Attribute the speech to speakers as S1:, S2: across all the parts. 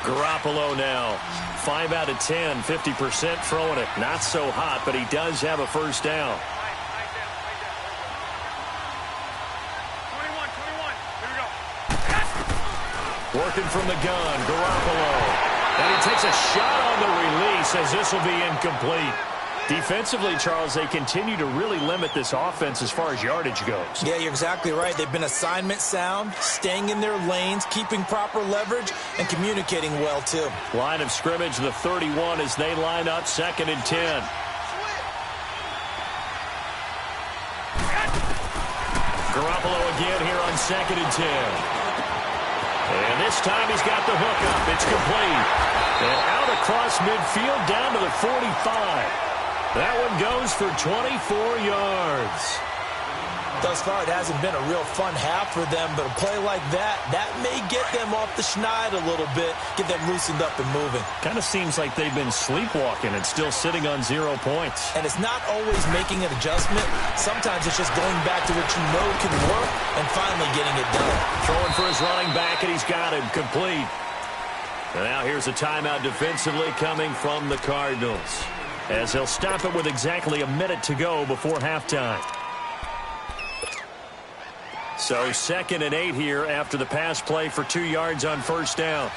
S1: Garoppolo now. 5 out of 10, 50% throwing it. Not so hot, but he does have a first down.
S2: 21. Here we go.
S1: Working from the gun, Garoppolo. And he takes a shot on the release as this will be incomplete. Defensively, Charles, they continue to really limit this offense as far as yardage goes.
S3: Yeah, you're exactly right. They've been assignment sound, staying in their lanes, keeping proper leverage, and communicating well, too.
S1: Line of scrimmage, the 31 as they line up, 2nd and 10. Garoppolo again here on 2nd and 10. And this time he's got the hook up. It's complete. And out across midfield down to the 45. That one goes for 24 yards.
S3: Thus far, it hasn't been a real fun half for them, but a play like that may get them off the schneid a little bit, get them loosened up and moving.
S1: Kind of seems like they've been sleepwalking and still sitting on 0 points.
S3: And it's not always making an adjustment. Sometimes it's just going back to what you know can work and finally getting it done.
S1: Throwing for his running back, and he's got him complete. And now here's a timeout defensively coming from the Cardinals, as they'll stop it with exactly a minute to go before halftime. So 2nd and 8 here after the pass play for 2 yards on first down.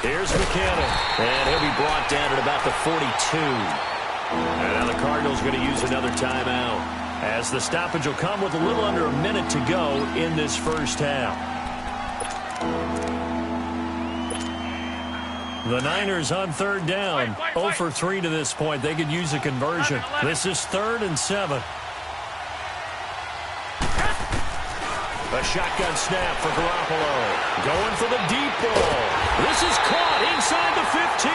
S1: Here's McKinnon, and he'll be brought down at about the 42. And now the Cardinals going to use another timeout, as the stoppage will come with a little under a minute to go in this first half. The Niners on 3rd down. 0 for 3 to this point. They could use a conversion. This is 3rd and 7. A shotgun snap for Garoppolo. Going for the deep ball. This is caught inside the 15.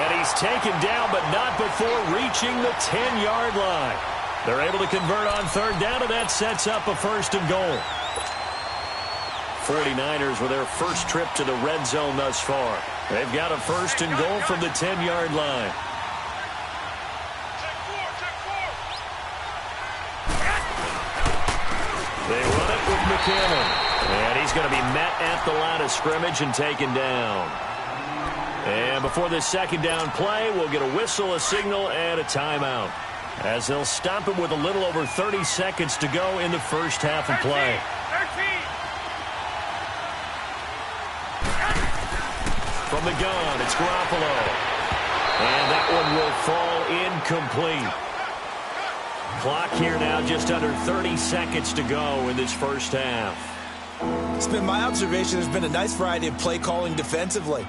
S1: And he's taken down, but not before reaching the 10-yard line. They're able to convert on 3rd down, and that sets up a 1st and goal. 49ers with their first trip to the red zone thus far. They've got a 1st and goal from the 10-yard line. They run it with McKinnon. And he's going to be met at the line of scrimmage and taken down. And before this 2nd down play, we'll get a whistle, a signal, and a timeout, as they'll stop it with a little over 30 seconds to go in the first half of play. From the gun, it's Garoppolo. And that one will fall incomplete. Clock here now just under 30 seconds to go in this first half.
S3: It's been my observation there's been a nice variety of play calling defensively.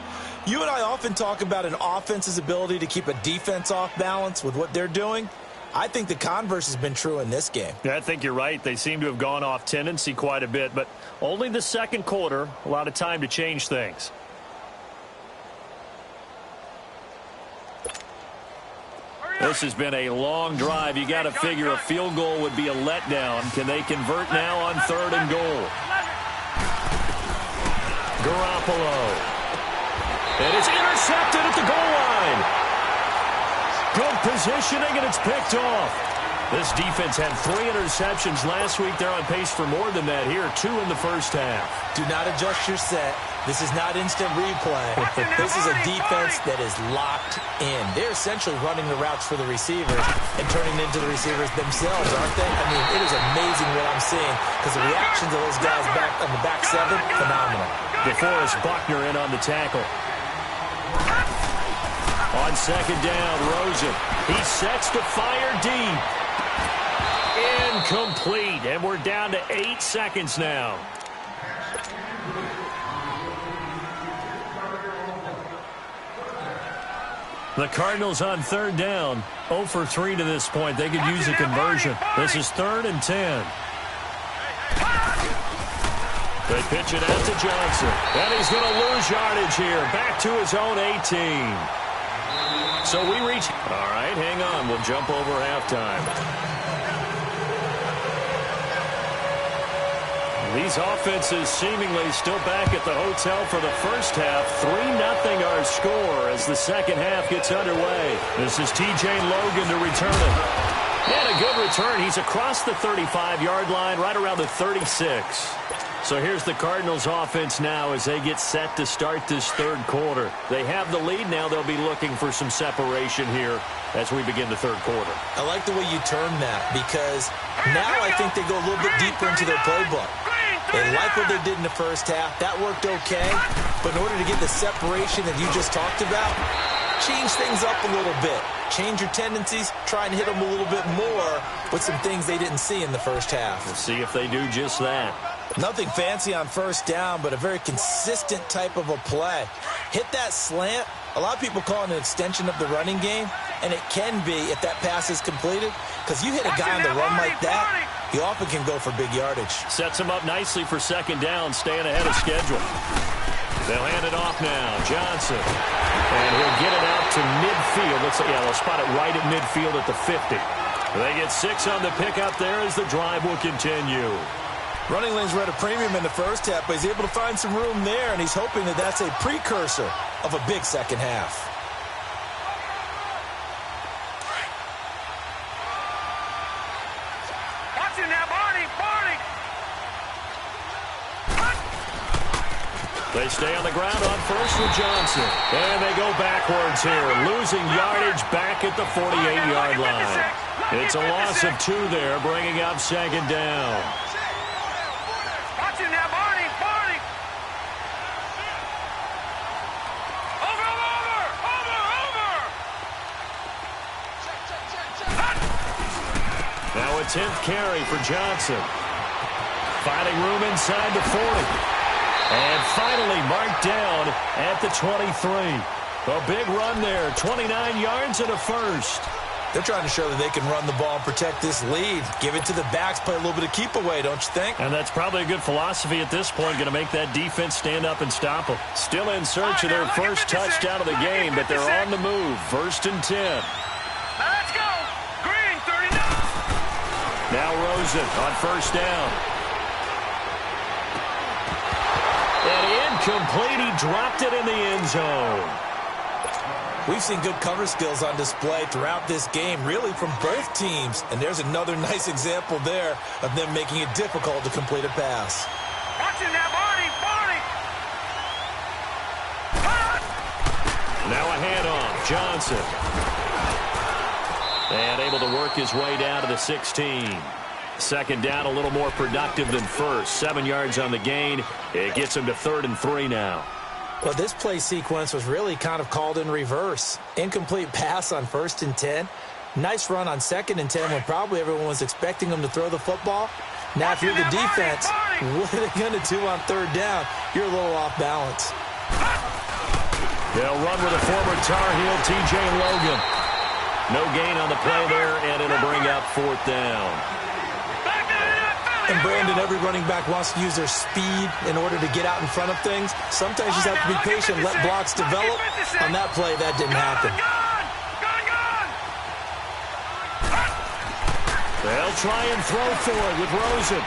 S3: You and I often talk about an offense's ability to keep a defense off balance with what they're doing. I think the converse has been true in this game.
S1: Yeah, I think you're right. They seem to have gone off tendency quite a bit, but only the 2nd quarter, a lot of time to change things. This has been a long drive. You got to figure a field goal would be a letdown. Can they convert now on 3rd and goal? Garoppolo. And it's intercepted at the goal line. Good positioning, and it's picked off. This defense had 3 interceptions last week. They're on pace for more than that here. 2 in the first half.
S3: Do not adjust your set. This is not instant replay. This is a defense that is locked in. They're essentially running the routes for the receivers and turning into the receivers themselves, aren't they? I mean, it is amazing what I'm seeing, because the reaction to those guys back on the back 7, phenomenal.
S1: DeForest Buckner in on the tackle. On 2nd down, Rosen. He sets to fire deep. Incomplete, and we're down to 8 seconds now. The Cardinals on 3rd down. 0 for 3 to this point. They could use a conversion. This is 3rd and 10. They pitch it out to Johnson. And he's going to lose yardage here. Back to his own 18. So we reach. All right, hang on. We'll jump over halftime. These offenses seemingly still back at the hotel for the first half. 3-0 our score as the second half gets underway. This is T.J. Logan to return it. And a a good return. He's across the 35-yard line, right around the 36. So here's the Cardinals offense now as they get set to start this third quarter. They have the lead now. They'll be looking for some separation here as we begin the third quarter.
S3: I like the way you term that because now I think they go a little bit deeper into their playbook. They like what they did in the first half. That worked okay. But in order to get the separation that you just talked about, change things up a little bit. Change your tendencies. Try and hit them a little bit more with some things they didn't see in the first half.
S1: We'll see if they do just that.
S3: Nothing fancy on first down, but a very consistent type of a play. Hit that slant. A lot of people call it an extension of the running game, and it can be if that pass is completed, because you hit a guy on the run like that, he often can go for big yardage.
S1: Sets him up nicely for second down, staying ahead of schedule. They'll hand it off now. Johnson. And he'll get it out to midfield. Looks like, yeah, they'll spot it right at midfield at the 50. They get 6 on the pickup there as the drive will continue.
S3: Running lanes were at a premium in the first half, but he's able to find some room there, and he's hoping that that's a precursor of a big second half.
S2: Watching that, Barney!
S1: They stay on the ground on first with Johnson. And they go backwards here, losing yardage back at the 48-yard line. It's a loss of 2 there, bringing up second down. Now a 10th carry for Johnson. Finding room inside the 40. And finally marked down at the 23. A big run there, 29 yards and a first.
S3: They're trying to show that they can run the ball and protect this lead. Give it to the backs, play a little bit of keep away, don't you think?
S1: And that's probably a good philosophy at this point, going to make that defense stand up and stop them. Still in search of their first touchdown of the game, but they're on the move. 1st and 10.
S2: Let's go! Green, 39!
S1: Now Rosen on first down. And incomplete. He dropped it in the end zone.
S3: We've seen good cover skills on display throughout this game, really from both teams. And there's another nice example there of them making it difficult to complete a pass.
S2: Watching that, Barney!
S1: Now a handoff. Johnson. And able to work his way down to the 16. Second down, a little more productive than first. 7 yards on the gain. It gets him to 3rd and 3 now.
S3: Well, this play sequence was really kind of called in reverse. Incomplete pass on 1st and 10. Nice run on 2nd and 10 when probably everyone was expecting him to throw the football. Now, if you're the defense, what are they going to do on 3rd down? You're a little off balance.
S1: They'll run with a former Tar Heel, T.J. Logan. No gain on the play there, and it'll bring up 4th down.
S3: And, Brandon, every running back wants to use their speed in order to get out in front of things. Sometimes you just have to be patient, let blocks develop. On that play, that didn't happen.
S1: They'll try and throw for it with Rosen.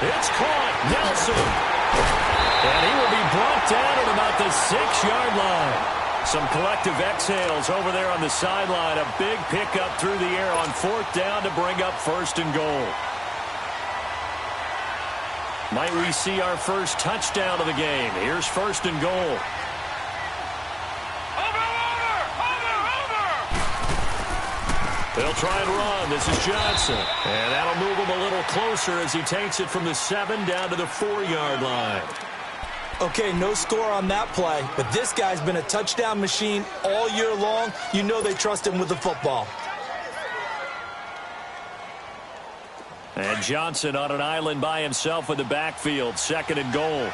S1: It's caught. Nelson. And he will be brought down at about the 6-yard line. Some collective exhales over there on the sideline. A big pickup through the air on 4th down to bring up 1st and goal. Might we see our first touchdown of the game? Here's 1st and goal. They'll try and run. This is Johnson. And that'll move him a little closer as he takes it from the 7 down to the 4-yard line.
S3: Okay, no score on that play, but this guy's been a touchdown machine all year long. You know they trust him with the football.
S1: And Johnson on an island by himself in the backfield. 2nd and goal.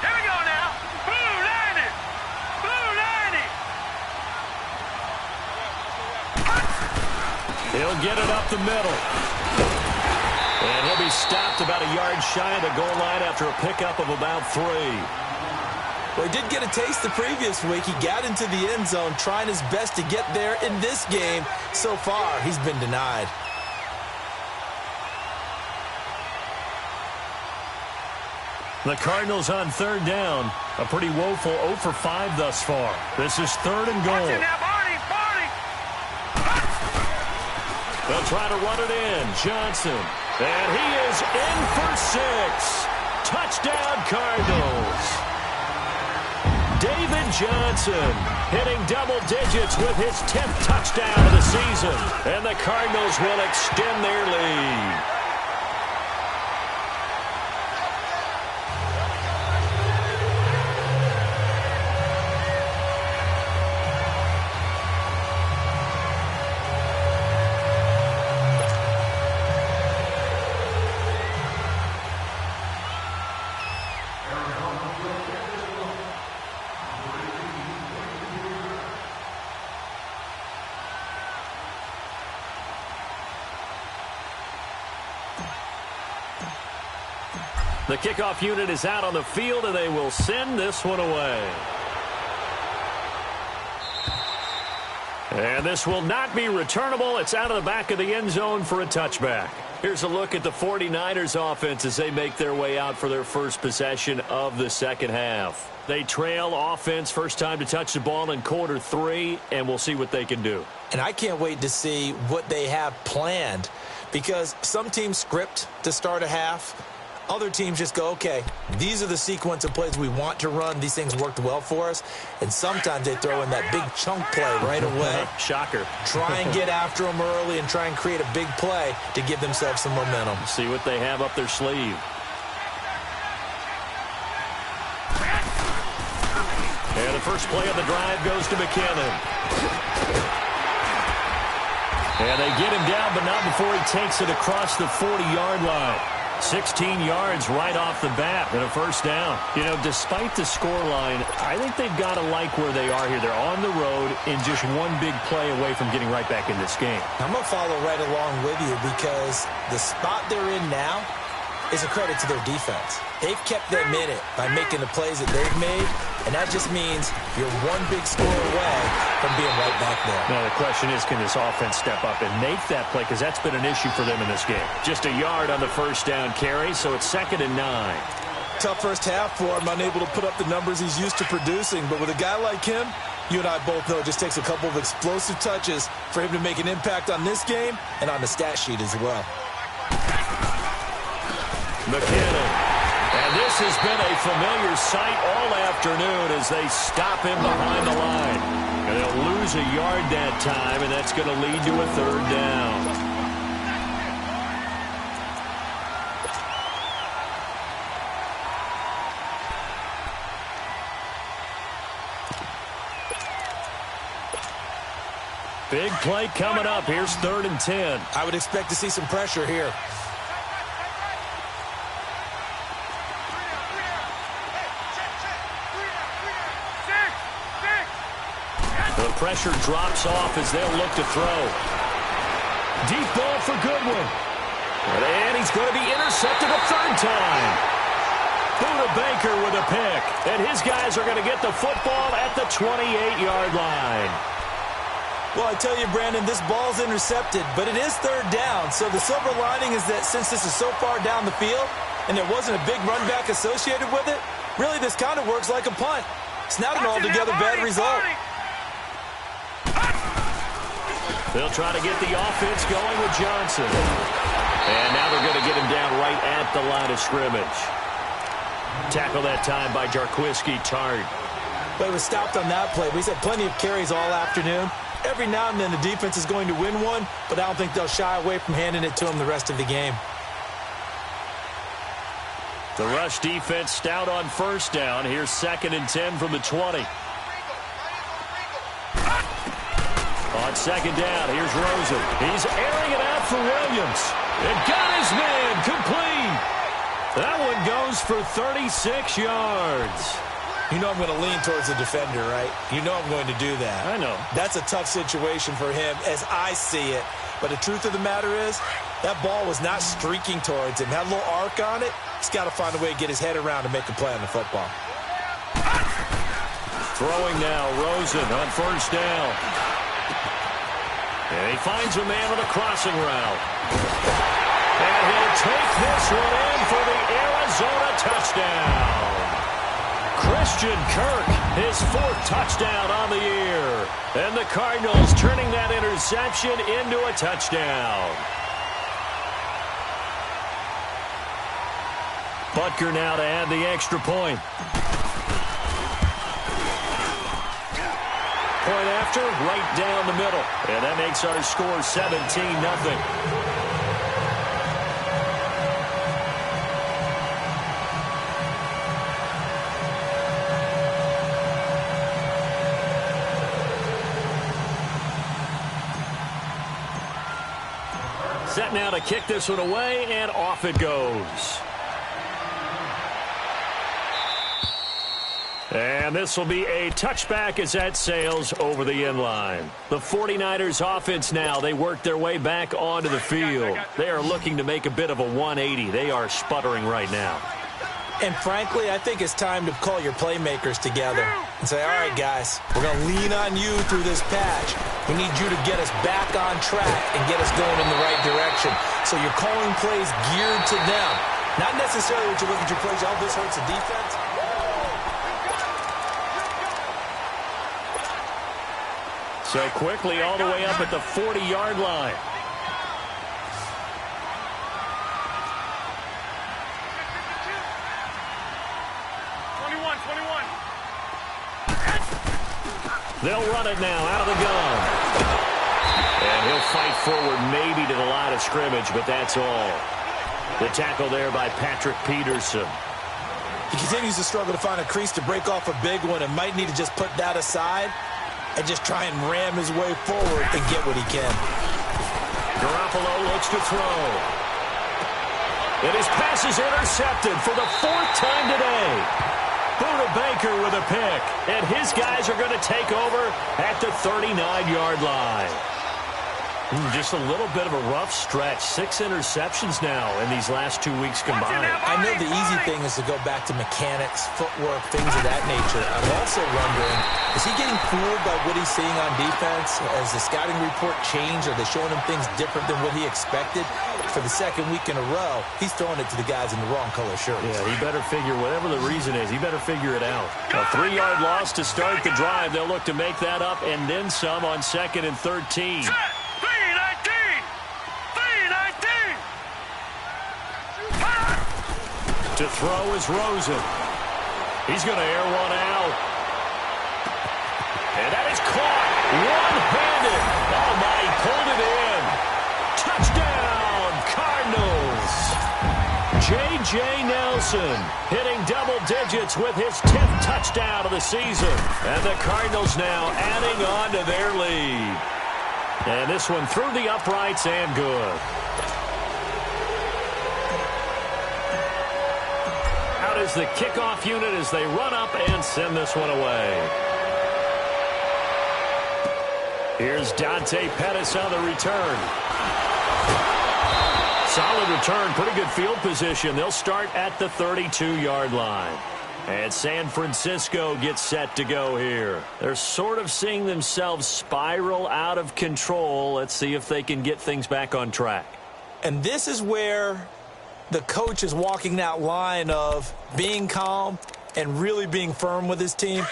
S2: Here we go now. Blue 90.
S1: He'll get it up the middle. And he'll be stopped about a yard shy of the goal line after a pickup of about 3.
S3: Well, he did get a taste the previous week. He got into the end zone trying his best to get there in this game. So far, he's been denied.
S1: The Cardinals on 3rd down. A pretty woeful 0 for 5 thus far. This is 3rd and goal. They'll try to run it in. Johnson. And he is in for 6. Touchdown, Cardinals. David Johnson hitting double digits with his 10th touchdown of the season. And the Cardinals will extend their lead. The kickoff unit is out on the field, and they will send this one away. And this will not be returnable. It's out of the back of the end zone for a touchback. Here's a look at the 49ers offense as they make their way out for their first possession of the second half. They trail offense first time to touch the ball in quarter 3, and we'll see what they can do.
S3: And I can't wait to see what they have planned, because some teams script to start a half. Other teams just go, okay, these are the sequence of plays we want to run. These things worked well for us. And sometimes they throw in that big chunk play right away.
S1: Shocker.
S3: Try and get after them early and try and create a big play to give themselves some momentum.
S1: See what they have up their sleeve. And the first play of the drive goes to McKinnon. And they get him down, but not before he takes it across the 40-yard line. 16 yards right off the bat and a first down. You know, despite the scoreline, I think they've got to like where they are here. They're on the road and just one big play away from getting right back in this game.
S3: I'm going to follow right along with you, because the spot they're in now is a credit to their defense. They've kept them in it by making the plays that they've made, and that just means you're one big score away from being right back there.
S1: Now, the question is, can this offense step up and make that play? Because that's been an issue for them in this game. Just a yard on the first down carry, so it's 2nd and 9.
S3: Tough first half for him, unable to put up the numbers he's used to producing. But with a guy like him, you and I both know it just takes a couple of explosive touches for him to make an impact on this game and on the stat sheet as well.
S1: McKinnon. And this has been a familiar sight all afternoon as they stop him behind the line. And they'll lose a yard that time, and that's going to lead to a 3rd down. Big play coming up. Here's 3rd and 10.
S3: I would expect to see some pressure here.
S1: The pressure drops off as they'll look to throw. Deep ball for Goodwin. And he's going to be intercepted a 3rd time. Buda Baker with a pick. And his guys are going to get the football at the 28-yard line.
S3: Well, I tell you, Brandon, this ball's intercepted, but it is 3rd down. So the silver lining is that since this is so far down the field and there wasn't a big run back associated with it, really this kind of works like a punt. It's not an altogether bad result.
S1: They'll try to get the offense going with Johnson. And now they're going to get him down right at the line of scrimmage. Tackle that time by Jarquiski Tart.
S3: But it was stopped on that play. We've had plenty of carries all afternoon. Every now and then the defense is going to win one, but I don't think they'll shy away from handing it to him the rest of the game.
S1: The rush defense stout on first down. Here's 2nd and 10 from the 20. On 2nd down, here's Rosen. He's airing it out for Williams. And got his man complete. That one goes for 36 yards.
S3: You know I'm going to lean towards the defender, right? You know I'm going to do that.
S1: I know.
S3: That's a tough situation for him as I see it. But the truth of the matter is, that ball was not streaking towards him. Had a little arc on it. He's got to find a way to get his head around and make a play on the football.
S1: Throwing now, Rosen on first down. And he finds a man on a crossing route. And he'll take this one in for the Arizona touchdown. Christian Kirk, his 4th touchdown on the year. And the Cardinals turning that interception reception into a touchdown. Butker now to add the extra point. Point after, right down the middle. And that makes our score 17-0. Set now to kick this one away, and off it goes. And this will be a touchback as that sails over the end line. The 49ers offense now, they work their way back onto the field. They are looking to make a bit of a 180. They are sputtering right now.
S3: And frankly, I think it's time to call your playmakers together and say, all right, guys, we're going to lean on you through this patch. We need you to get us back on track and get us going in the right direction. So you're calling plays geared to them. Not necessarily what you look at your plays, oh, this hurts the defense.
S1: So quickly all the way up at the 40-yard line. They'll run it now out of the gun. And he'll fight forward maybe to the line of scrimmage, but that's all. The tackle there by Patrick Peterson.
S3: He continues to struggle to find a crease to break off a big one and might need to just put that aside and just try and ram his way forward and get what he can.
S1: Garoppolo looks to throw. And his pass is intercepted for the 4th time today. Buda Baker with a pick. And his guys are going to take over at the 39-yard line. Just a little bit of a rough stretch. 6 interceptions now in these last 2 weeks combined.
S3: I know the easy thing is to go back to mechanics, footwork, things of that nature. I'm also wondering, is he getting fooled by what he's seeing on defense? Has the scouting report changed? Are they showing him things different than what he expected? For the 2nd week in a row, he's throwing it to the guys in the wrong color shirts.
S1: Yeah, he better figure, whatever the reason is, he better figure it out. A 3-yard loss to start the drive. They'll look to make that up and then some on 2nd and 13. To throw is Rosen. He's going to air one out. And that is caught. One-handed. Oh, my, he pulled it in. Touchdown, Cardinals. J.J. Nelson hitting double digits with his 10th touchdown of the season. And the Cardinals now adding on to their lead. And this one through the uprights and good. Is the kickoff unit as they run up and send this one away. Here's Dante Pettis on the return. Solid return, pretty good field position. They'll start at the 32-yard line. And San Francisco gets set to go here. They're sort of seeing themselves spiral out of control. Let's see if they can get things back on track.
S3: And this is where the coach is walking that line of being calm and really being firm with his team.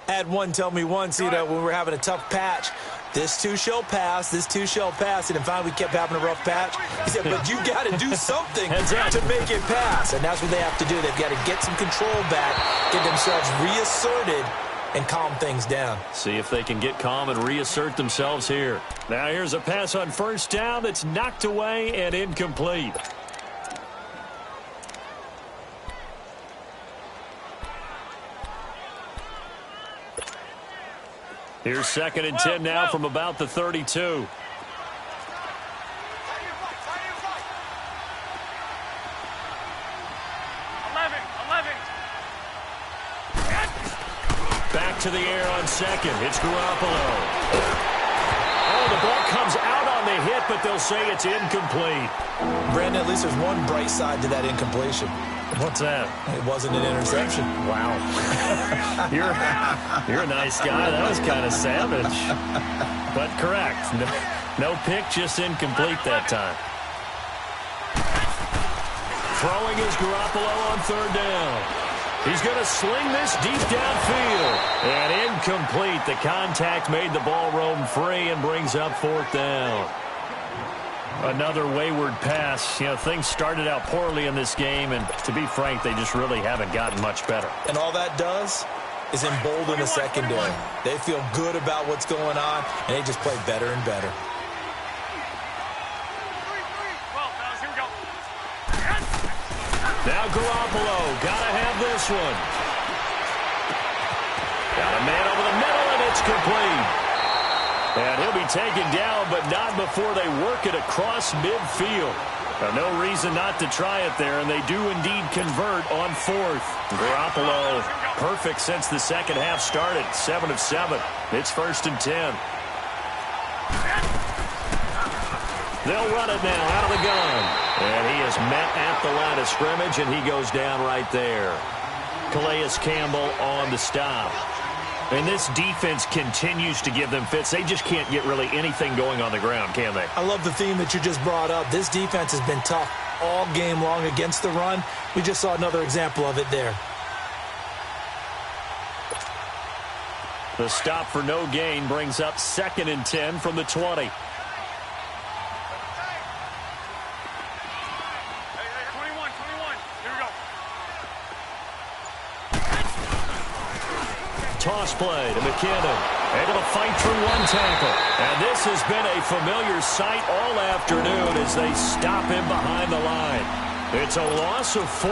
S3: I had one tell me once, when we were having a tough patch, this too shall pass, this too shall pass. And finally we kept having a rough patch. He said, but you got to do something to make it pass. And that's what they have to do. They've got to get some control back, get themselves reasserted, and calm things down.
S1: See if they can get calm and reassert themselves here. Now here's a pass on 1st down that's knocked away and incomplete. Here's 2nd and 10 now from about the 32. Back to the air on 2nd. It's Garoppolo. Oh, the ball comes out on the hit, but they'll say it's incomplete.
S3: Brandon, at least there's one bright side to that incompletion.
S1: What's that?
S3: It wasn't an interception.
S1: Wow. You're a nice guy. That was kind of savage. But correct. No pick, just incomplete that time. Throwing is Garoppolo on 3rd down. He's going to sling this deep downfield. And incomplete. The contact made the ball roam free and brings up 4th down. Another wayward pass. You know, things started out poorly in this game, and to be frank, they just really haven't gotten much better.
S3: And all that does is embolden the secondary. They feel good about what's going on, and they just play better and better.
S1: Now Garoppolo, gotta have this one. Got a man over the middle, and it's complete. And he'll be taken down, but not before they work it across midfield. Now, no reason not to try it there, and they do indeed convert on 4th. Garoppolo, perfect since the second half started, 7 of 7. It's 1st and 10. They'll run it now out of the gun. And he is met at the line of scrimmage, and he goes down right there. Calais Campbell on the stop. And this defense continues to give them fits. They just can't get really anything going on the ground, can they?
S3: I love the theme that you just brought up. This defense has been tough all game long against the run. We just saw another example of it there.
S1: The stop for no gain brings up 2nd and 10 from the 20. Toss play to McKinnon. Able to fight through one tackle. And this has been a familiar sight all afternoon as they stop him behind the line. It's a loss of 4.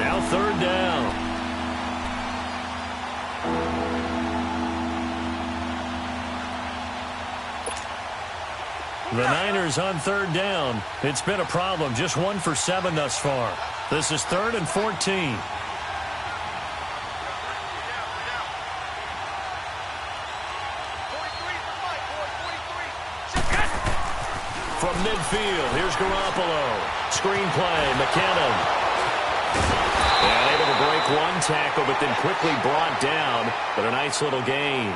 S1: Now 3rd down. The Niners on 3rd down. It's been a problem. Just 1 for 7 thus far. This is 3rd and 14. From midfield, here's Garoppolo. Screen play, McKinnon. And able to break one tackle, but then quickly brought down. But a nice little gain.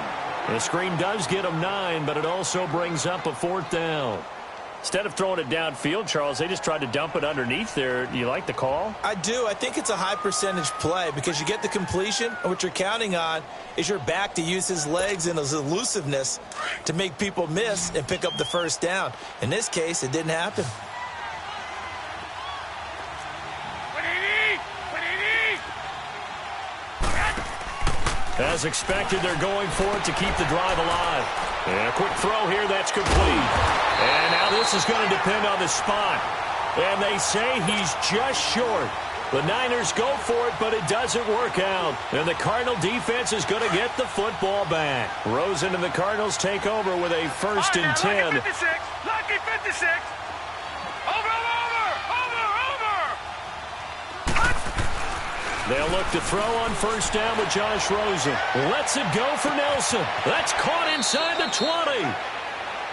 S1: The screen does get him 9, but it also brings up a 4th down. Instead of throwing it downfield, Charles, they just tried to dump it underneath there. Do you like the call?
S3: I do. I think it's a high percentage play because you get the completion, and what you're counting on is your back to use his legs and his elusiveness to make people miss and pick up the 1st down. In this case, it didn't happen.
S1: As expected, they're going for it to keep the drive alive. And a quick throw here, that's complete. And now this is going to depend on the spot. And they say he's just short. The Niners go for it, but it doesn't work out. And the Cardinal defense is going to get the football back. Rosen and the Cardinals take over with a 1st and 10.
S2: Lucky 56. Lucky 56.
S1: They'll look to throw on 1st down with Josh Rosen. Lets it go for Nelson. That's caught inside the 20.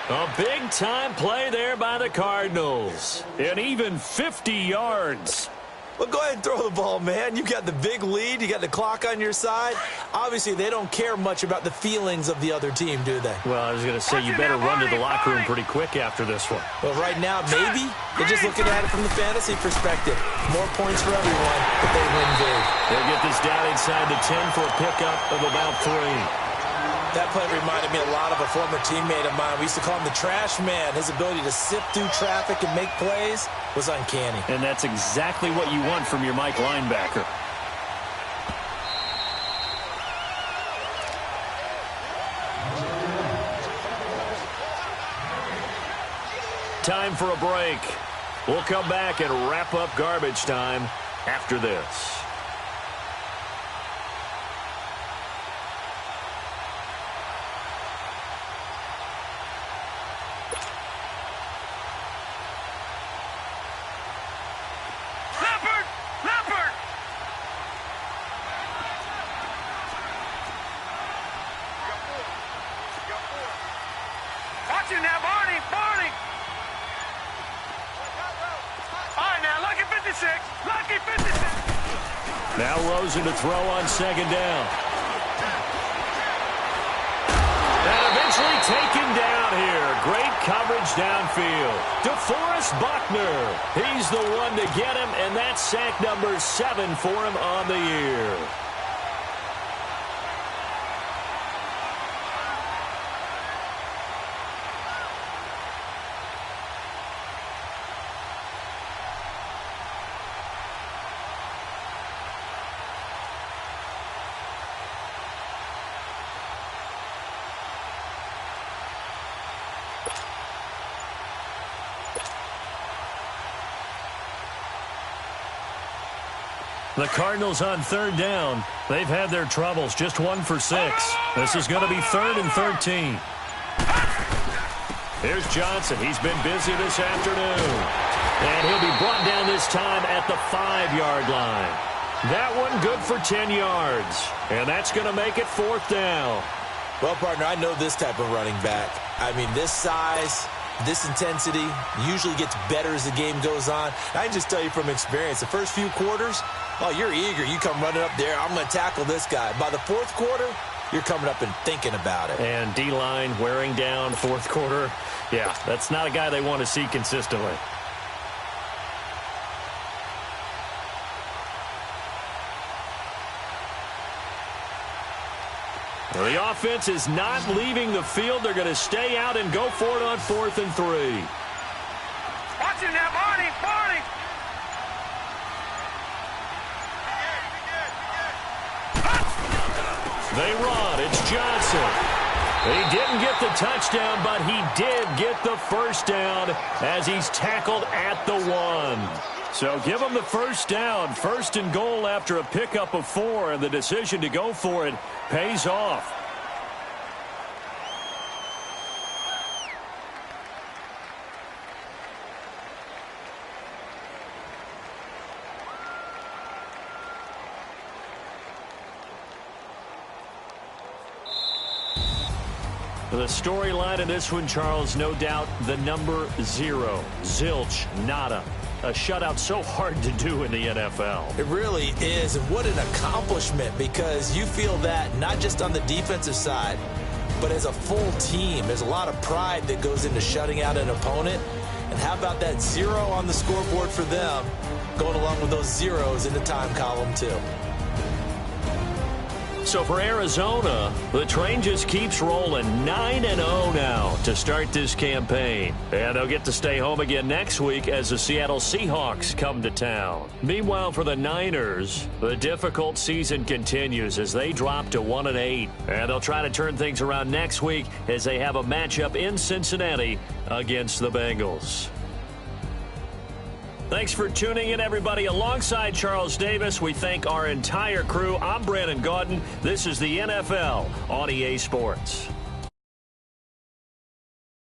S1: A big-time play there by the Cardinals. And even 50 yards.
S3: Well, go ahead and throw the ball, man. You got the big lead. You got the clock on your side. Obviously, they don't care much about the feelings of the other team, do they?
S1: Well, I was going to say, you better run to the locker room pretty quick after this one.
S3: Well, right now, maybe. They're just looking at it from the fantasy perspective. More points for everyone, but they win big.
S1: They'll get this down inside the 10 for a pickup of about 3.
S3: That play reminded me a lot of a former teammate of mine. We used to call him the trash man. His ability to sift through traffic and make plays was uncanny.
S1: And that's exactly what you want from your Mike linebacker. Time for a break. We'll come back and wrap up garbage time after this. Now Rosen to throw on 2nd down. And eventually taken down here. Great coverage edge downfield. DeForest Buckner. He's the one to get him, and that's sack number 7 for him on the year. The Cardinals on 3rd down. They've had their troubles. Just 1 for 6. This is going to be 3rd and 13. Here's Johnson. He's been busy this afternoon. And he'll be brought down this time at the 5-yard line. That one good for 10 yards. And that's going to make it 4th down.
S3: Well, partner, I know this type of running back. I mean, this size, this intensity usually gets better as the game goes on. I can just tell you from experience, the first few quarters, oh, you're eager. You come running up there. I'm going to tackle this guy. By the 4th quarter, you're coming up and thinking about it.
S1: And D-line wearing down 4th quarter. Yeah, that's not a guy they want to see consistently. The offense is not leaving the field. They're going to stay out and go for it on 4th and 3.
S2: Watch him now, Barney.
S1: They run. It's Johnson. He didn't get the touchdown, but he did get the first down as he's tackled at the 1. So give him the 1st down. 1st and goal after a pickup of 4, and the decision to go for it pays off. The storyline in this one, Charles, no doubt the number 0. Zilch, nada. A shutout so hard to do in the NFL.
S3: It really is, and what an accomplishment, because you feel that not just on the defensive side, but as a full team. There's a lot of pride that goes into shutting out an opponent. And how about that 0 on the scoreboard for them, going along with those zeros in the time column too.
S1: So for Arizona, the train just keeps rolling. 9-0 now to start this campaign. And they'll get to stay home again next week as the Seattle Seahawks come to town. Meanwhile, for the Niners, the difficult season continues as they drop to 1-8. And they'll try to turn things around next week as they have a matchup in Cincinnati against the Bengals. Thanks for tuning in, everybody. Alongside Charles Davis, we thank our entire crew. I'm Brandon Gaudin. This is the NFL on EA Sports.